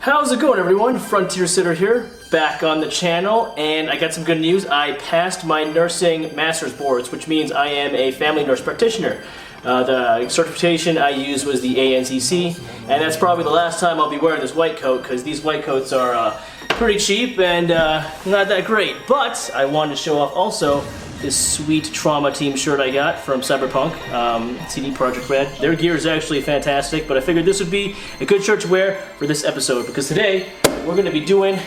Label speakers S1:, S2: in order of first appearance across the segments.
S1: How's it going, everyone? Frontier.setter here, back on the channel, and I got some good news. I passed my nursing master's boards, which means I am a family nurse practitioner. The certification I used was the ANCC, and that's probably the last time I'll be wearing this white coat, because these white coats are pretty cheap and not that great. But I wanted to show off also this sweet trauma team shirt I got from Cyberpunk, CD Projekt Red. Their gear is actually fantastic, but I figured this would be a good shirt to wear for this episode, because today we're going to be doing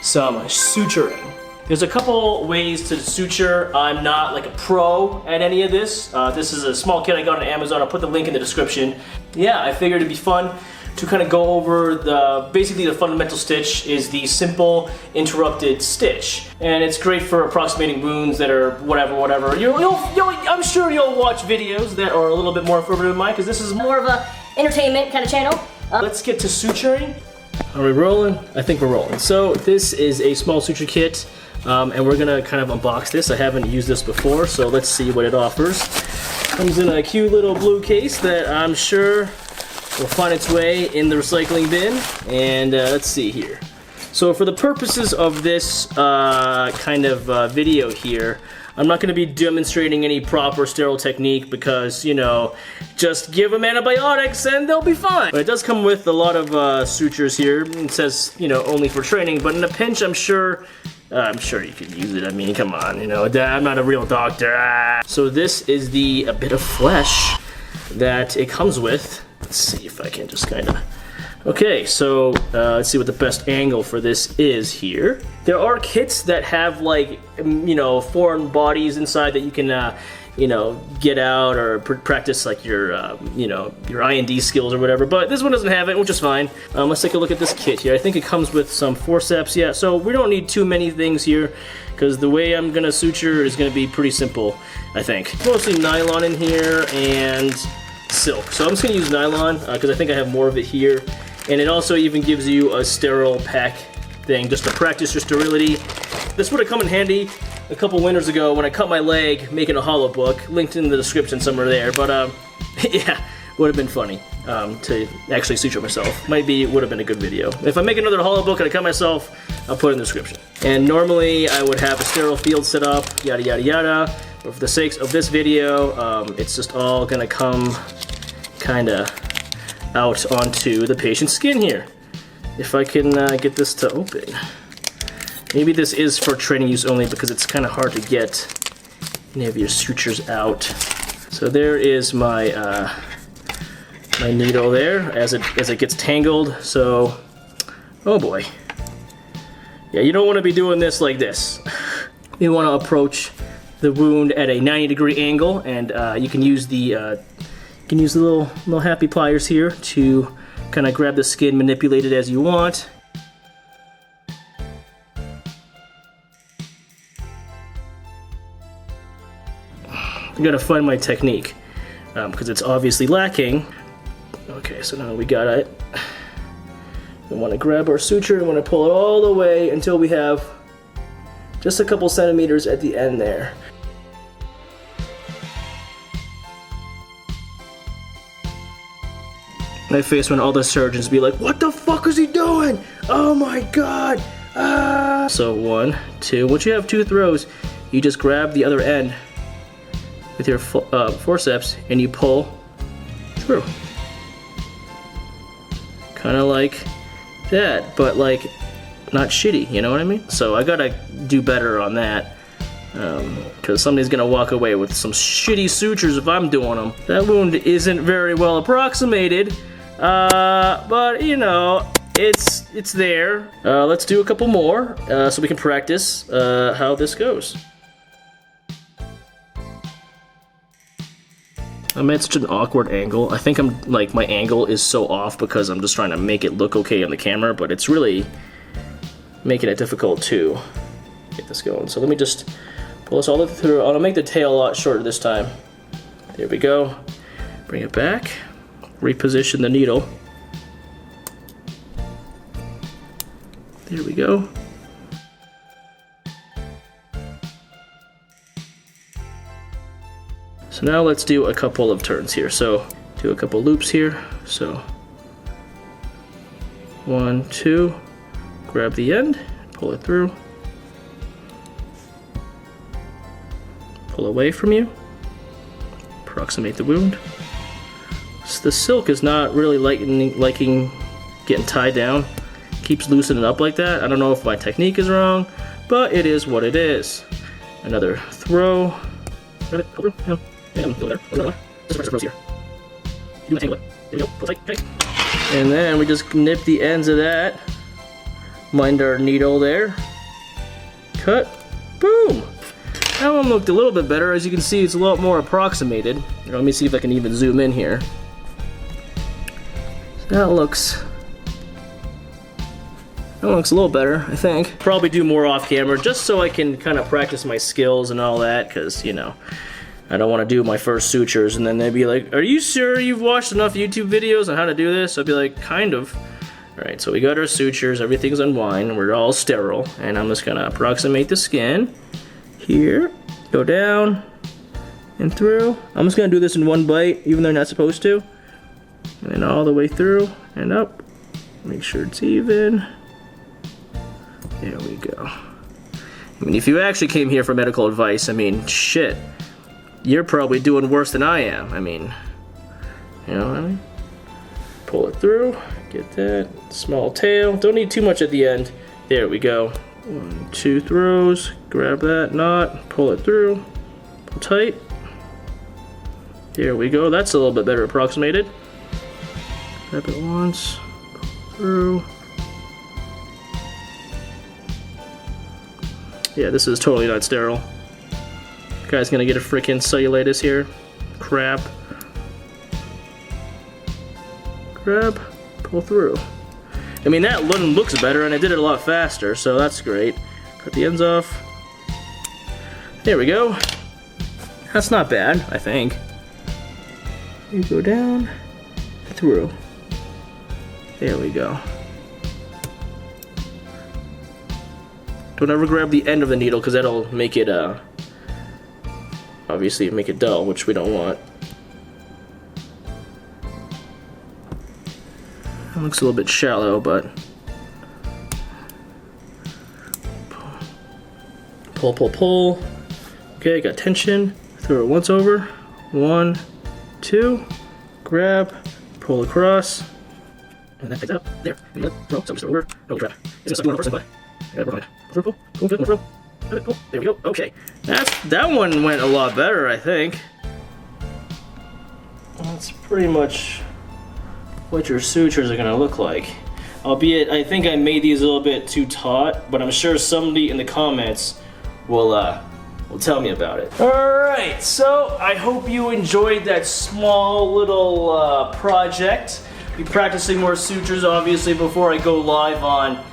S1: some suturing. There's a couple ways to suture. I'm not like a pro at any of this. This is a small kit I got on Amazon. I'll put the link in the description. Yeah, I figured it'd be fun to kind of go over basically the fundamental stitch is the simple interrupted stitch. And it's great for approximating wounds that are whatever. I'm sure you'll watch videos that are a little bit more informative than mine, because this is
S2: more of a entertainment kind of channel.
S1: Let's get to suturing. Are we rolling? I think we're rolling. So this is a small suture kit, and we're gonna kind of unbox this. I haven't used this before, so let's see what it offers. Comes in a cute little blue case that I'm sure will find its way in the recycling bin, and let's see here. So for the purposes of this kind of video here, I'm not going to be demonstrating any proper sterile technique because, you know, just give them antibiotics and they'll be fine. But it does come with a lot of sutures here. It says, you know, only for training, but in a pinch, I'm sure you could use it. I mean, come on, you know, I'm not a real doctor. So this is a bit of flesh that it comes with. Let's see if I can just kind of... Okay, so let's see what the best angle for this is here. There are kits that have, like, you know, foreign bodies inside that you can, you know, get out or practice, like, your, you know, your IND skills or whatever. But this one doesn't have it, which is fine. Let's take a look at this kit here. I think it comes with some forceps. Yeah, so we don't need too many things here, because the way I'm going to suture is going to be pretty simple, I think. Mostly nylon in here and silk. So I'm just going to use nylon because I think I have more of it here. And it also even gives you a sterile pack thing just to practice your sterility. This would have come in handy a couple winters ago when I cut my leg making a hollow book. Linked in the description somewhere there. But yeah, would have been funny to actually suture myself. Would have been a good video. If I make another hollow book and I cut myself, I'll put it in the description. And normally I would have a sterile field set up, yada yada yada. But for the sakes of this video, it's just all gonna come kinda out onto the patient's skin here. If I can get this to open. Maybe this is for training use only because it's kind of hard to get any of your sutures out. So there is my my needle there as it gets tangled. So, oh boy. Yeah, you don't want to be doing this like this. You want to approach the wound at a 90-degree angle, and you can use the little happy pliers here to kind of grab the skin, manipulate it as you want. I'm gonna find my technique because it's obviously lacking. Okay, so now we got it. We want to grab our suture and want to pull it all the way until we have just a couple centimeters at the end there. My face when all the surgeons be like, what the fuck is he doing? Oh my god! Ah! So 1, 2, once you have 2 throws, you just grab the other end with your forceps and you pull through. Kind of like that, but like not shitty, you know what I mean? So I gotta do better on that. Because somebody's gonna walk away with some shitty sutures if I'm doing them. That wound isn't very well approximated. But you know, it's there. Let's do a couple more so we can practice how this goes. I'm at such an awkward angle. I think my angle is so off because I'm just trying to make it look okay on the camera, but it's really making it difficult to get this going. So let me just pull this all the way through. I'll make the tail a lot shorter this time. There we go. Bring it back. Reposition the needle. There we go. So now let's do a couple of turns here. So do a couple loops here. So 1, 2. Grab the end, pull it through. Pull away from you. Approximate the wound. So the silk is not really liking getting tied down. Keeps loosening up like that. I don't know if my technique is wrong, but it is what it is. Another throw. Grab it, over. And go there. Here. You tangle it. There we go. Pull tight. Okay. And then we just nip the ends of that. Mind our needle there. Cut. Boom. That one looked a little bit better. As you can see, it's a lot more approximated. Let me see if I can even zoom in here. That looks a little better, I think. Probably do more off camera just so I can kind of practice my skills and all that, because, you know, I don't want to do my first sutures and then they'd be like, are you sure you've watched enough YouTube videos on how to do this? I'd be like, kind of. Alright, so we got our sutures, everything's unwind, we're all sterile, and I'm just gonna approximate the skin. Here, go down, and through. I'm just gonna do this in one bite, even though I'm not supposed to. And then all the way through, and up. Make sure it's even. There we go. I mean, if you actually came here for medical advice, I mean, shit. You're probably doing worse than I am. I mean, you know what I mean? Pull it through, get that. Small tail, don't need too much at the end. There we go. 1, 2 throws, grab that knot, pull it through, pull tight. There we go, that's a little bit better approximated. Grab it once, pull through. Yeah, this is totally not sterile. Guy's gonna get a freaking cellulitis here. Crap. Grab, pull through. I mean, that one looks better and I did it a lot faster, so that's great. Cut the ends off. There we go. That's not bad, I think. You go down, through. There we go. Don't ever grab the end of the needle because that'll make it, obviously make it dull, which we don't want. It looks a little bit shallow, but pull, pull, pull. Okay, got tension. Throw it once over. 1, 2. Grab, pull across, and that takes out. There. No, something's over. No crap. It's gonna suck you on the person, but pull. There we go. Okay, that one went a lot better, I think. That's pretty much what your sutures are gonna look like. Albeit, I think I made these a little bit too taut, but I'm sure somebody in the comments will tell me about it. Alright, so I hope you enjoyed that small little project. Be practicing more sutures, obviously, before I go live on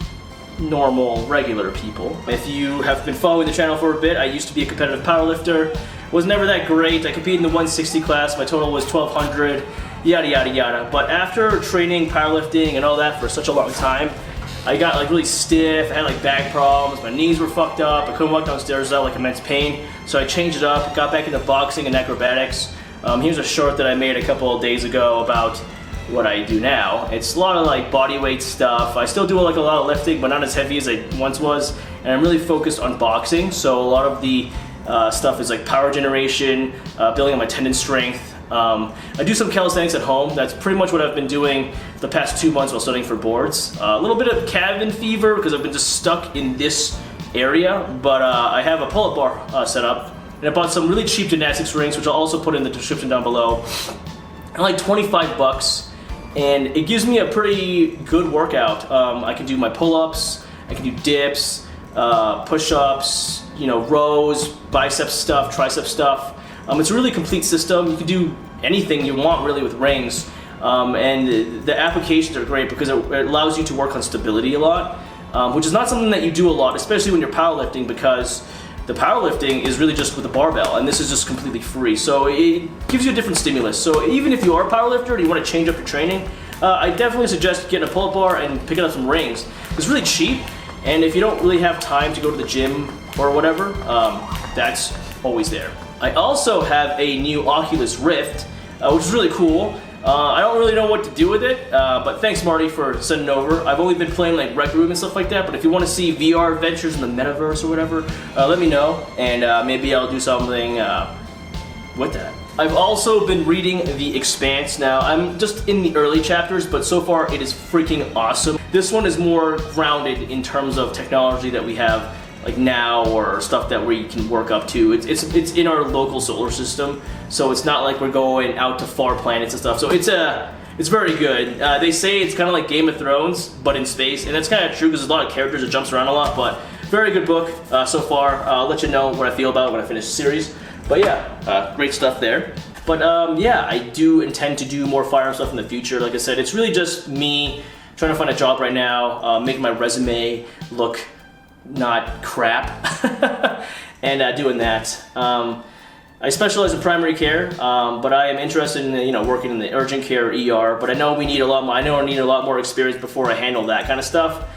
S1: normal, regular people. If you have been following the channel for a bit, I used to be a competitive powerlifter. Was never that great. I competed in the 160 class, my total was 1200. Yada yada yada. But after training powerlifting and all that for such a long time, I got like really stiff, I had like back problems, my knees were fucked up, I couldn't walk downstairs without like immense pain. So I changed it up, got back into boxing and acrobatics. Here's a short that I made a couple of days ago about what I do now. It's a lot of like body weight stuff. I still do like a lot of lifting, but not as heavy as I once was. And I'm really focused on boxing, so a lot of the stuff is like power generation, building up my tendon strength. I do some calisthenics at home. That's pretty much what I've been doing the past 2 months while studying for boards. A little bit of cabin fever because I've been just stuck in this area, but I have a pull-up bar set up, and I bought some really cheap gymnastics rings, which I'll also put in the description down below. They're like 25 bucks, and it gives me a pretty good workout. I can do my pull-ups, I can do dips, push-ups, you know, rows, bicep stuff, tricep stuff. It's a really complete system. You can do anything you want really with rings, and the applications are great because it allows you to work on stability a lot, which is not something that you do a lot, especially when you're powerlifting, because the powerlifting is really just with a barbell, and this is just completely free. So it gives you a different stimulus. So even if you are a powerlifter and you want to change up your training, I definitely suggest getting a pull-up bar and picking up some rings. It's really cheap, and if you don't really have time to go to the gym or whatever, that's always there. I also have a new Oculus Rift, which is really cool. I don't really know what to do with it, but thanks Marty for sending over. I've only been playing like Rec Room and stuff like that, but if you want to see VR adventures in the metaverse or whatever, let me know, and maybe I'll do something with that. I've also been reading The Expanse now. I'm just in the early chapters, but so far it is freaking awesome. This one is more grounded in terms of technology that we have like now, or stuff that we can work up to. It's in our local solar system, so it's not like we're going out to far planets and stuff. So it's very good. They say it's kind of like Game of Thrones, but in space, and that's kind of true because there's a lot of characters, it jumps around a lot, but very good book so far. I'll let you know what I feel about it when I finish the series. But yeah, great stuff there. But yeah, I do intend to do more firearm stuff in the future. Like I said, it's really just me trying to find a job right now, make my resume look not crap, and doing that. I specialize in primary care, but I am interested in working in the urgent care or ER. But I know we need a lot more. I know I need a lot more experience before I handle that kind of stuff.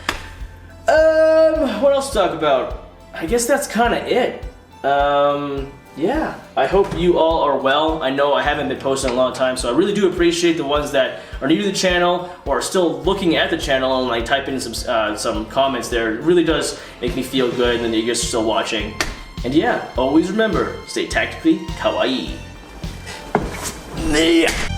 S1: What else to talk about? I guess that's kind of it. Yeah, I hope you all are well. I know I haven't been posting in a long time, so I really do appreciate the ones that are new to the channel or are still looking at the channel and like type in some comments there. It really does make me feel good and that you guys are still watching. And yeah, always remember, stay tactically kawaii. Yeah.